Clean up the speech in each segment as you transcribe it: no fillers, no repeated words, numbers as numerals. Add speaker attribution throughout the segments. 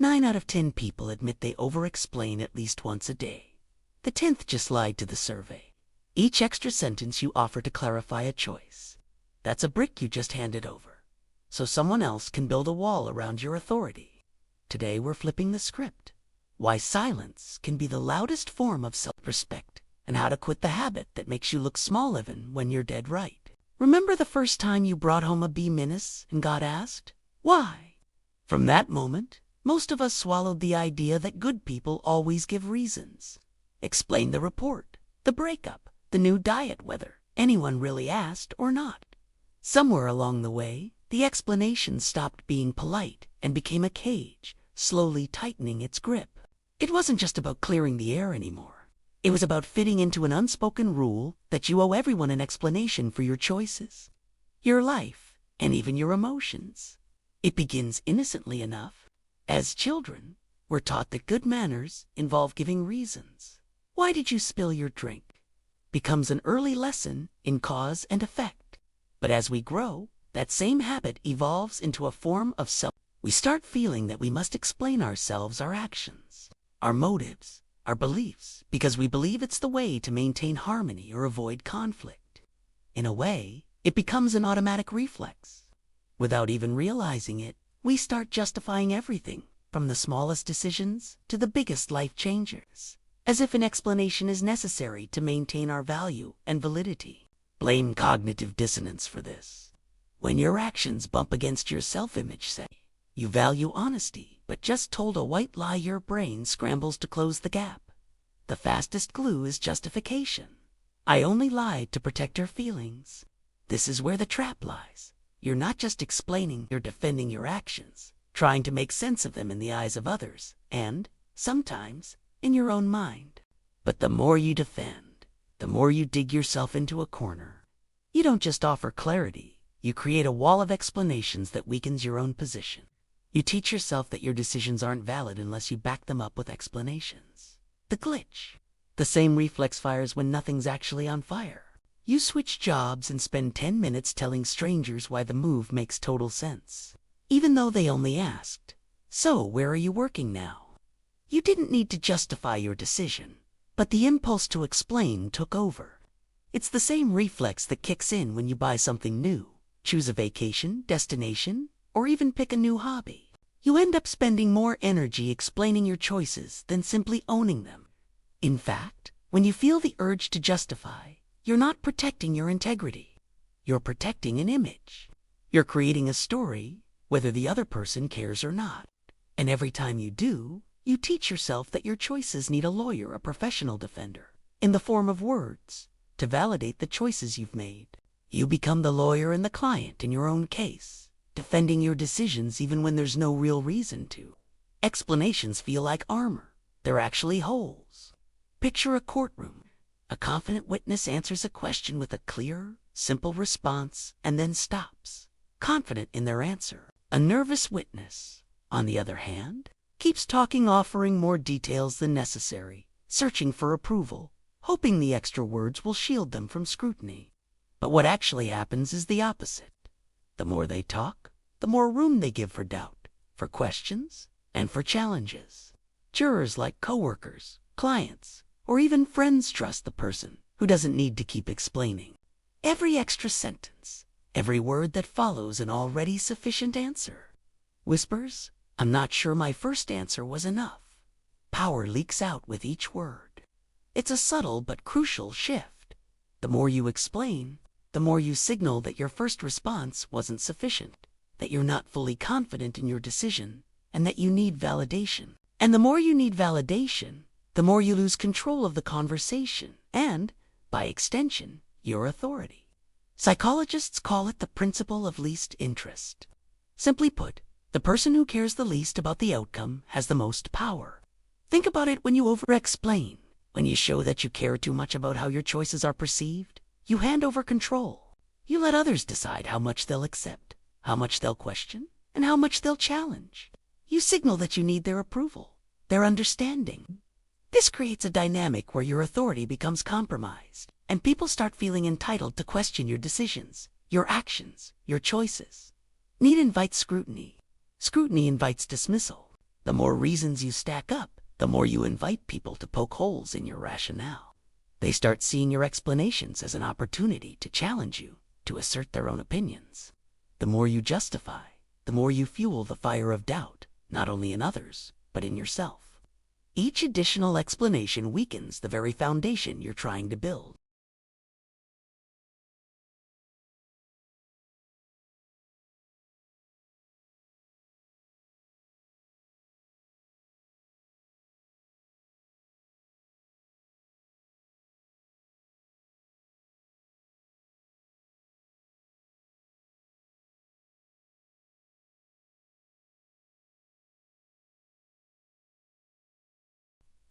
Speaker 1: 9 out of 10 people admit they over-explain at least once a day. The 10th just lied to the survey. Each extra sentence you offer to clarify a choice, that's a brick you just handed over, so someone else can build a wall around your authority. Today we're flipping the script. Why silence can be the loudest form of self-respect, and how to quit the habit that makes you look small even when you're dead right. Remember the first time you brought home a B- and got asked, why? From that moment, most of us swallowed the idea that good people always give reasons. Explain the report, the breakup, the new diet, whether anyone really asked or not. Somewhere along the way, the explanation stopped being polite and became a cage, slowly tightening its grip. It wasn't just about clearing the air anymore. It was about fitting into an unspoken rule that you owe everyone an explanation for your choices, your life, and even your emotions. It begins innocently enough. As children, we're taught that good manners involve giving reasons. Why did you spill your drink? Becomes an early lesson in cause and effect. But as we grow, that same habit evolves into a form of self. We start feeling that we must explain ourselves, our actions, our motives, our beliefs, because we believe it's the way to maintain harmony or avoid conflict. In a way, it becomes an automatic reflex. Without even realizing it, we start justifying everything, from the smallest decisions to the biggest life changers, as if an explanation is necessary to maintain our value and validity. Blame cognitive dissonance for this. When your actions bump against your self-image, say, you value honesty, but just told a white lie, your brain scrambles to close the gap. The fastest glue is justification. I only lied to protect her feelings. This is where the trap lies. You're not just explaining, you're defending your actions, trying to make sense of them in the eyes of others, and, sometimes, in your own mind. But the more you defend, the more you dig yourself into a corner. You don't just offer clarity, you create a wall of explanations that weakens your own position. You teach yourself that your decisions aren't valid unless you back them up with explanations. The glitch. The same reflex fires when nothing's actually on fire. You switch jobs and spend 10 minutes telling strangers why the move makes total sense, even though they only asked, "So, where are you working now?" You didn't need to justify your decision, but the impulse to explain took over. It's the same reflex that kicks in when you buy something new, choose a vacation, destination, or even pick a new hobby. You end up spending more energy explaining your choices than simply owning them. In fact, when you feel the urge to justify, you're not protecting your integrity. You're protecting an image. You're creating a story, whether the other person cares or not. And every time you do, you teach yourself that your choices need a lawyer, a professional defender, in the form of words, to validate the choices you've made. You become the lawyer and the client in your own case, defending your decisions even when there's no real reason to. Explanations feel like armor. They're actually holes. Picture a courtroom. A confident witness answers a question with a clear, simple response and then stops, confident in their answer. A nervous witness, on the other hand, keeps talking, offering more details than necessary, searching for approval, hoping the extra words will shield them from scrutiny. But what actually happens is the opposite. The more they talk, the more room they give for doubt, for questions, and for challenges. Jurors like coworkers, clients, or even friends trust the person who doesn't need to keep explaining. Every extra sentence, every word that follows an already sufficient answer. Whispers, "I'm not sure my first answer was enough." Power leaks out with each word. It's a subtle but crucial shift. The more you explain, the more you signal that your first response wasn't sufficient, that you're not fully confident in your decision, and that you need validation. And the more you need validation, the more you lose control of the conversation and, by extension, your authority. Psychologists call it the principle of least interest. Simply put, the person who cares the least about the outcome has the most power. Think about it when you over-explain, when you show that you care too much about how your choices are perceived. You hand over control. You let others decide how much they'll accept, how much they'll question, and how much they'll challenge. You signal that you need their approval, their understanding. This creates a dynamic where your authority becomes compromised, and people start feeling entitled to question your decisions, your actions, your choices. Need invites scrutiny. Scrutiny invites dismissal. The more reasons you stack up, the more you invite people to poke holes in your rationale. They start seeing your explanations as an opportunity to challenge you, to assert their own opinions. The more you justify, the more you fuel the fire of doubt, not only in others, but in yourself. Each additional explanation weakens the very foundation you're trying to build.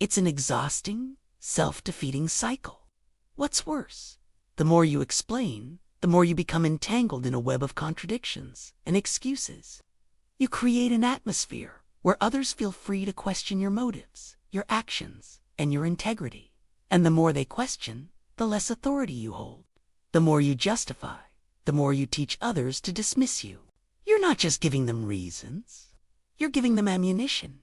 Speaker 1: It's an exhausting, self-defeating cycle. What's worse, the more you explain, the more you become entangled in a web of contradictions and excuses. You create an atmosphere where others feel free to question your motives, your actions, and your integrity. And the more they question, the less authority you hold. The more you justify, the more you teach others to dismiss you. You're not just giving them reasons, you're giving them ammunition.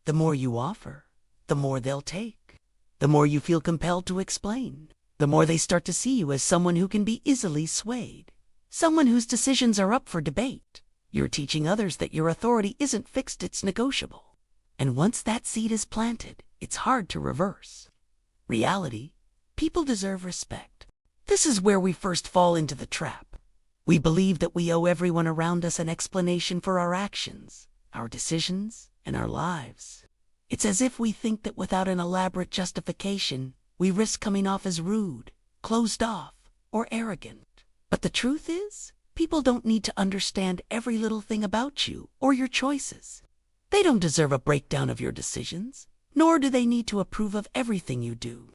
Speaker 1: The more you offer, the more they'll take. The more you feel compelled to explain, the more they start to see you as someone who can be easily swayed, someone whose decisions are up for debate. You're teaching others that your authority isn't fixed, it's negotiable. And once that seed is planted, it's hard to reverse. Reality, people deserve respect. This is where we first fall into the trap. We believe that we owe everyone around us an explanation for our actions, our decisions, and our lives. It's as if we think that without an elaborate justification, we risk coming off as rude, closed off, or arrogant. But the truth is, people don't need to understand every little thing about you or your choices. They don't deserve a breakdown of your decisions, nor do they need to approve of everything you do.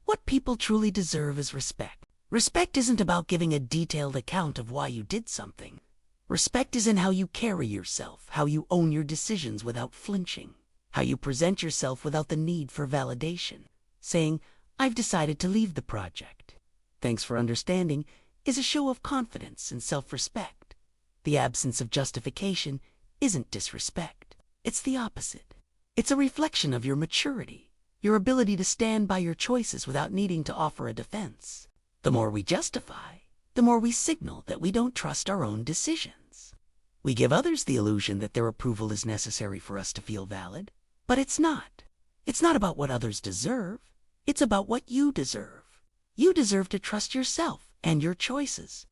Speaker 1: What people truly deserve is respect. Respect isn't about giving a detailed account of why you did something. Respect is in how you carry yourself, how you own your decisions without flinching, how you present yourself without the need for validation. Saying, "I've decided to leave the project. Thanks for understanding," is a show of confidence and self-respect. The absence of justification isn't disrespect. It's the opposite. It's a reflection of your maturity, your ability to stand by your choices without needing to offer a defense. The more we justify, the more we signal that we don't trust our own decisions. We give others the illusion that their approval is necessary for us to feel valid. But it's not. It's not about what others deserve. It's about what you deserve. You deserve to trust yourself and your choices.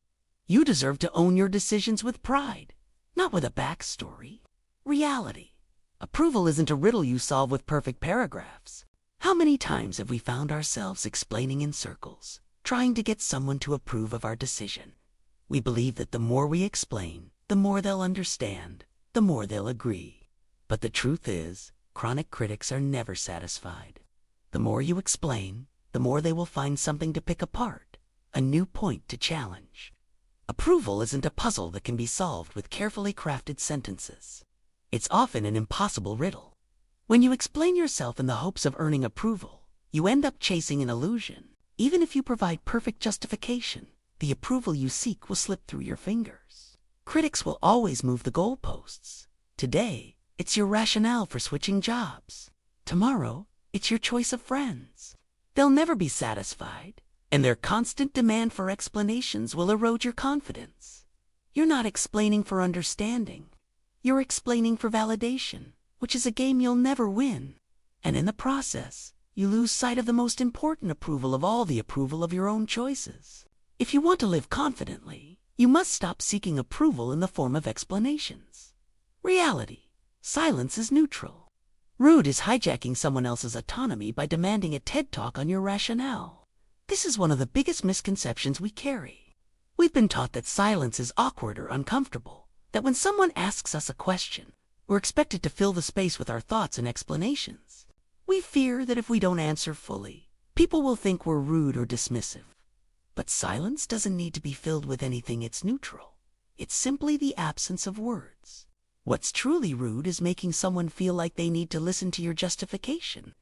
Speaker 1: You deserve to own your decisions with pride, not with a backstory. Reality. Approval isn't a riddle you solve with perfect paragraphs. How many times have we found ourselves explaining in circles, trying to get someone to approve of our decision? We believe that the more we explain, the more they'll understand, the more they'll agree. But the truth is, chronic critics are never satisfied. The more you explain, the more they will find something to pick apart, a new point to challenge. Approval isn't a puzzle that can be solved with carefully crafted sentences. It's often an impossible riddle. When you explain yourself in the hopes of earning approval, you end up chasing an illusion. Even if you provide perfect justification, the approval you seek will slip through your fingers. Critics will always move the goalposts. Today, it's your rationale for switching jobs. Tomorrow, it's your choice of friends. They'll never be satisfied, and their constant demand for explanations will erode your confidence. You're not explaining for understanding. You're explaining for validation, which is a game you'll never win. And in the process, you lose sight of the most important approval of all, the approval of your own choices. If you want to live confidently, you must stop seeking approval in the form of explanations. Reality. Silence is neutral. Rude is hijacking someone else's autonomy by demanding a TED Talk on your rationale. This is one of the biggest misconceptions we carry. We've been taught that silence is awkward or uncomfortable, that when someone asks us a question, we're expected to fill the space with our thoughts and explanations. We fear that if we don't answer fully, people will think we're rude or dismissive. But silence doesn't need to be filled with anything, it's neutral. It's simply the absence of words. What's truly rude is making someone feel like they need to listen to your justification.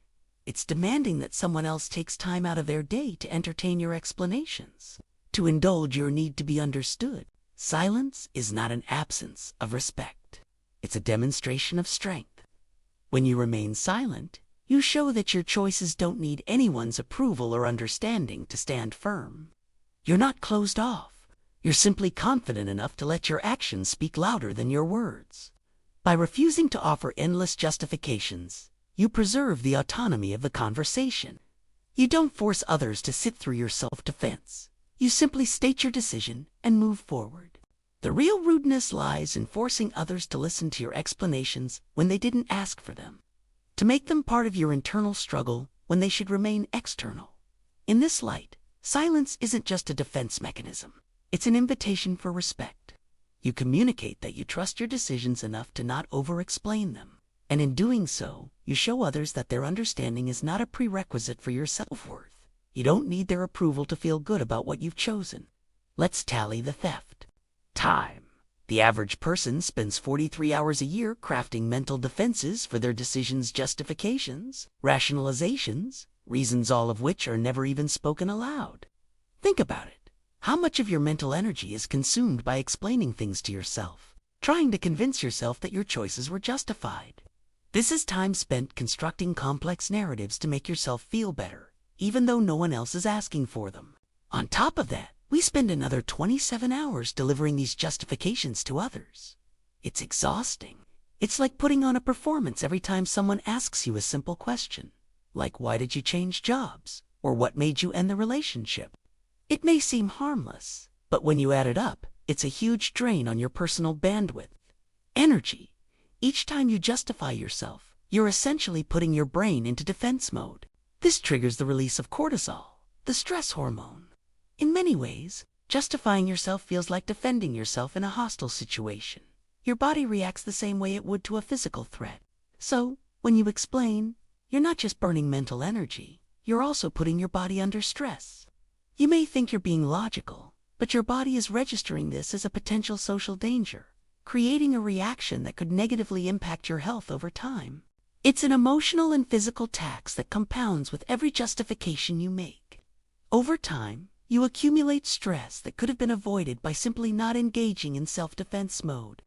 Speaker 1: It's demanding that someone else takes time out of their day to entertain your explanations, to indulge your need to be understood. Silence is not an absence of respect. It's a demonstration of strength. When you remain silent, you show that your choices don't need anyone's approval or understanding to stand firm. You're not closed off. You're simply confident enough to let your actions speak louder than your words. By refusing to offer endless justifications, you preserve the autonomy of the conversation. You don't force others to sit through your self-defense. You simply state your decision and move forward. The real rudeness lies in forcing others to listen to your explanations when they didn't ask for them, to make them part of your internal struggle when they should remain external. In this light, silence isn't just a defense mechanism. It's an invitation for respect. You communicate that you trust your decisions enough to not over-explain them. And in doing so, you show others that their understanding is not a prerequisite for your self-worth. You don't need their approval to feel good about what you've chosen. Let's tally the theft. Time. The average person spends 43 hours a year crafting mental defenses for their decisions, justifications, rationalizations, reasons all of which are never even spoken aloud. Think about it. How much of your mental energy is consumed by explaining things to yourself, trying to convince yourself that your choices were justified? This is time spent constructing complex narratives to make yourself feel better, even though no one else is asking for them. On top of that, we spend another 27 hours delivering these justifications to others. It's exhausting. It's like putting on a performance every time someone asks you a simple question, like why did you change jobs, or what made you end the relationship? It may seem harmless, but when you add it up, it's a huge drain on your personal bandwidth. Energy. Each time you justify yourself, you're essentially putting your brain into defense mode. This triggers the release of cortisol, the stress hormone. In many ways, justifying yourself feels like defending yourself in a hostile situation. Your body reacts the same way it would to a physical threat. So, when you explain, you're not just burning mental energy, you're also putting your body under stress. You may think you're being logical, but your body is registering this as a potential social danger, creating a reaction that could negatively impact your health over time. It's an emotional and physical tax that compounds with every justification you make. Over time, you accumulate stress that could have been avoided by simply not engaging in self-defense mode.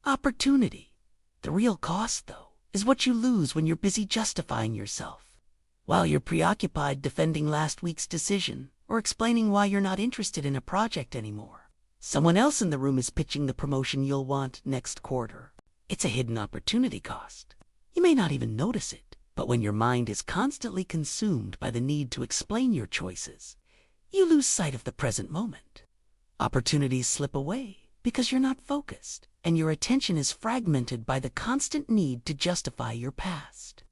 Speaker 1: Opportunity. The real cost, though, is what you lose when you're busy justifying yourself. While you're preoccupied defending last week's decision or explaining why you're not interested in a project anymore, someone else in the room is pitching the promotion you'll want next quarter. It's a hidden opportunity cost. You may not even notice it, but when your mind is constantly consumed by the need to explain your choices, you lose sight of the present moment. Opportunities slip away because you're not focused, and your attention is fragmented by the constant need to justify your past.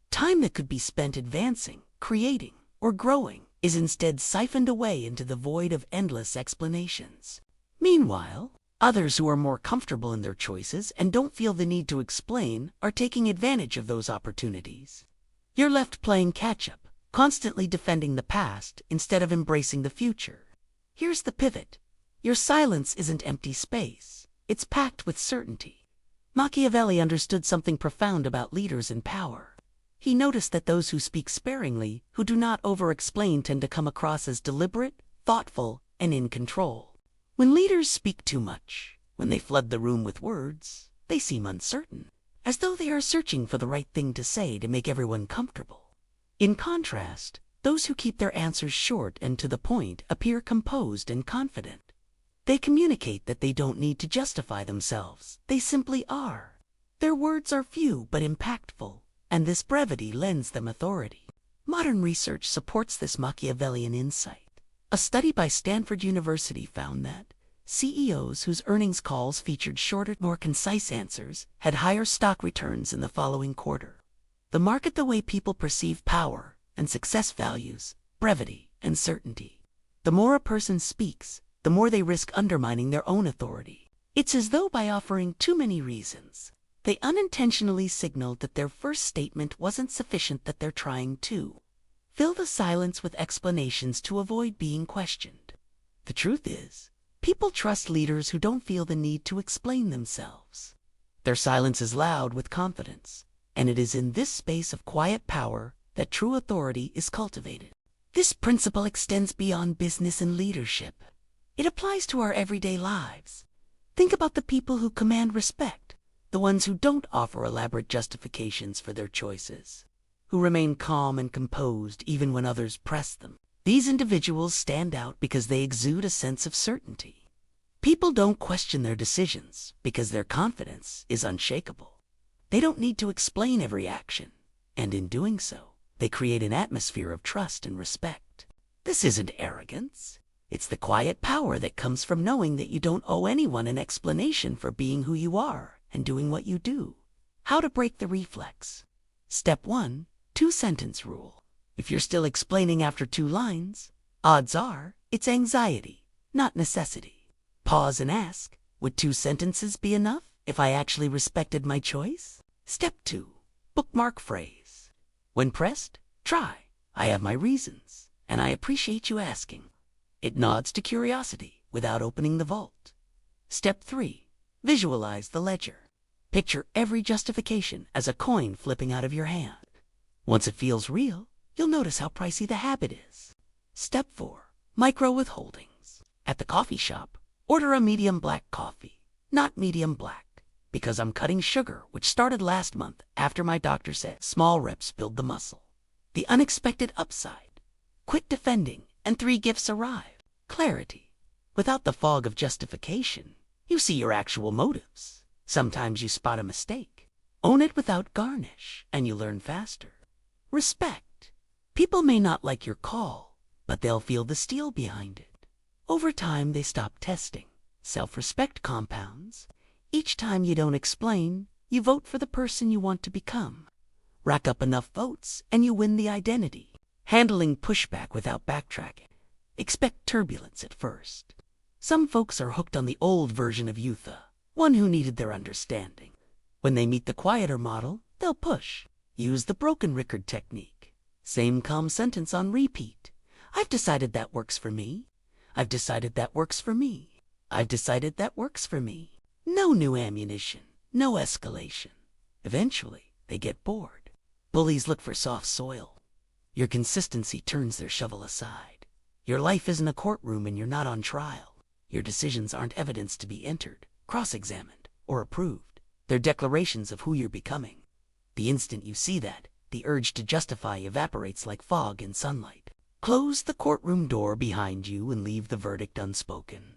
Speaker 1: Time that could be spent advancing, creating, or growing is instead siphoned away into the void of endless explanations. Meanwhile, others who are more comfortable in their choices and don't feel the need to explain are taking advantage of those opportunities. You're left playing catch-up, constantly defending the past instead of embracing the future. Here's the pivot. Your silence isn't empty space. It's packed with certainty. Machiavelli understood something profound about leaders in power. He noticed that those who speak sparingly, who do not over-explain, tend to come across as deliberate, thoughtful, and in control. When leaders speak too much, when they flood the room with words, they seem uncertain, as though they are searching for the right thing to say to make everyone comfortable. In contrast, those who keep their answers short and to the point appear composed and confident. They communicate that they don't need to justify themselves. They simply are. Their words are few but impactful, and this brevity lends them authority. Modern research supports this Machiavellian insight. A study by Stanford University found that CEOs whose earnings calls featured shorter, more concise answers had higher stock returns in the following quarter. The market, the way people perceive power and success, values brevity and certainty. The more a person speaks, the more they risk undermining their own authority. It's as though by offering too many reasons, they unintentionally signaled that their first statement wasn't sufficient, that they're trying to fill the silence with explanations to avoid being questioned. The truth is, people trust leaders who don't feel the need to explain themselves. Their silence is loud with confidence, and it is in this space of quiet power that true authority is cultivated. This principle extends beyond business and leadership. It applies to our everyday lives. Think about the people who command respect, The ones who don't offer elaborate justifications for their choices, who remain calm and composed even when others press them. These individuals stand out because they exude a sense of certainty. People don't question their decisions because their confidence is unshakable. They don't need to explain every action, and in doing so, they create an atmosphere of trust and respect. This isn't arrogance. It's the quiet power that comes from knowing that you don't owe anyone an explanation for being who you are and doing what you do. How to break the reflex. Step 1, 2-sentence rule. If you're still explaining after 2 lines, odds are it's anxiety, not necessity. Pause and ask, would 2 sentences be enough if I actually respected my choice? Step 2, bookmark phrase. When pressed, try, I have my reasons, and I appreciate you asking. It nods to curiosity without opening the vault. Step 3, visualize the ledger. Picture every justification as a coin flipping out of your hand. Once it feels real, you'll notice how pricey the habit is. Step 4, micro withholdings. At the coffee shop, order a medium black coffee, not medium black, because I'm cutting sugar, which started last month after my doctor said small reps build the muscle. The unexpected upside. Quit defending, and 3 gifts arrive. Clarity. Without the fog of justification, you see your actual motives. Sometimes you spot a mistake. Own it without garnish, and you learn faster. Respect. People may not like your call, but they'll feel the steel behind it. Over time, they stop testing. Self-respect compounds. Each time you don't explain, you vote for the person you want to become. Rack up enough votes, and you win the identity. Handling pushback without backtracking. Expect turbulence at first. Some folks are hooked on the old version of Eutha, one who needed their understanding. When they meet the quieter model, they'll push. Use the broken record technique. Same calm sentence on repeat. I've decided that works for me. I've decided that works for me. I've decided that works for me. No new ammunition, no escalation. Eventually, they get bored. Bullies look for soft soil. Your consistency turns their shovel aside. Your life isn't a courtroom and you're not on trial. Your decisions aren't evidence to be entered, cross-examined, or approved. They're declarations of who you're becoming. The instant you see that, the urge to justify evaporates like fog in sunlight. Close the courtroom door behind you and leave the verdict unspoken.